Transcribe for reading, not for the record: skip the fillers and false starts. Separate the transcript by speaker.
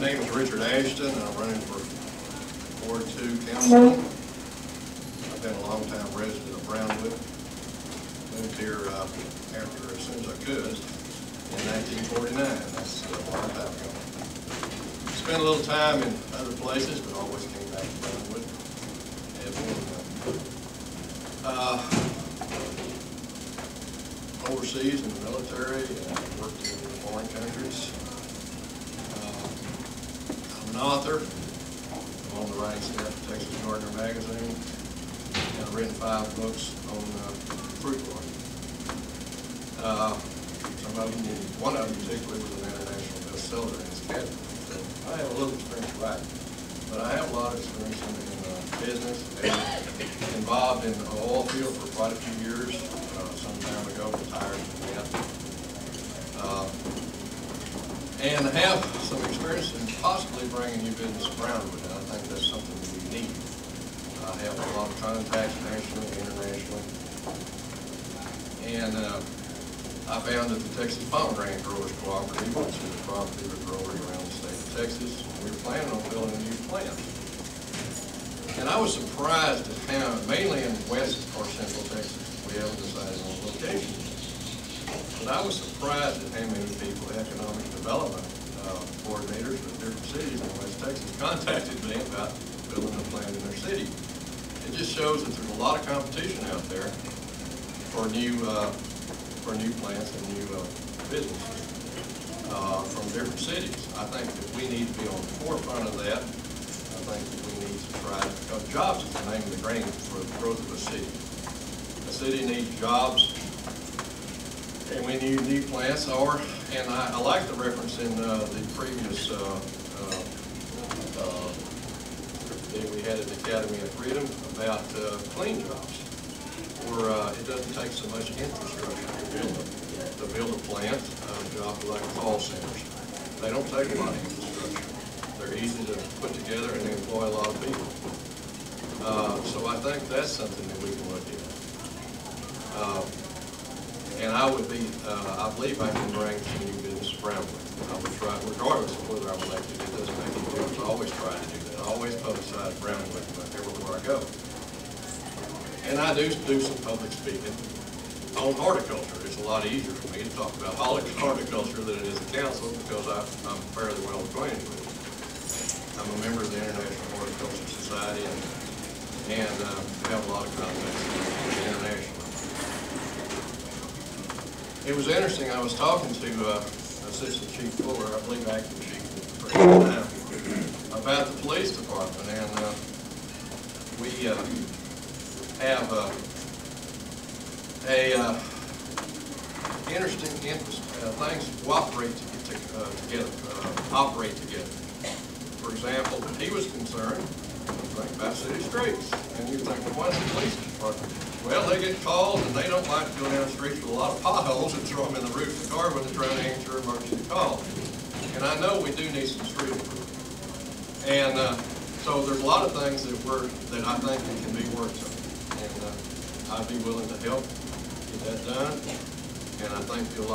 Speaker 1: name is Richard Ashton, and I'm running for Ward 2 Councilman. I've been a long-time resident of Brownwood. Moved here after as soon as I could in 1949. That's a long time ago. Spent a little time in other places, but always came back to Brownwood. Have been overseas in the military and worked in foreign countries. I'm an author. I'm on the writing staff of Texas Gardener magazine, and I've written 5 books on fruit growing. Some of them, one of them particularly was an international bestseller in its category. So I have a little experience writing, but I have a lot of experience in business. And involved in the oil field for quite a few years. Some time ago, retired from that. And have some experience in possibly bringing new business to Brownwood, and I think that's something that we need. I have a lot of contacts nationally and internationally. And I founded the Texas Pomegranate Growers Cooperative, which is a cooperative of growers around the state of Texas. We were planning on building a new plant. And I was surprised at how, mainly in west or central Texas, we haven't decided on location. But I was surprised at how many people, economic development coordinators of different cities in West Texas, contacted me about building a plant in their city. It just shows that there's a lot of competition out there for new plants and new businesses from different cities. I think that we need to be on the forefront of that. I think that we need to try to, because jobs is the name of the game for the growth of a city. A city needs jobs, and we need new plants. And I like the reference in the previous thing we had at the Academy of Freedom about clean jobs, where it doesn't take so much infrastructure to build a plant. Jobs like call centers, they don't take a lot of infrastructure. They're easy to put together and they employ a lot of people. So I think that's something that we can look at. And I would be, I believe I can bring some new business to Brownwood. I would try, regardless of whether I'm elected, it doesn't make any difference. I always try to do that. I always publicize Brownwood everywhere I go. And I do some public speaking on horticulture. It's a lot easier for me to talk about horticulture than it is a council because I'm fairly well acquainted with it. I'm a member of the International Horticulture Society and have a lot of contacts internationally. It was interesting, I was talking to Assistant Chief Fuller, I believe Acting Chief at the time, about the police department, and we have interesting things cooperate operate together. For example, he was concerned about city streets, and you think, well, what's the police department? Well, they get calls and they don't like to go down the streets with a lot of potholes and throw them in the roof of the car when they're trying to answer emergency calls. And I know we do need some street improvement. And so there's a lot of things that I think that can be worked on. And I'd be willing to help get that done. And I think you'll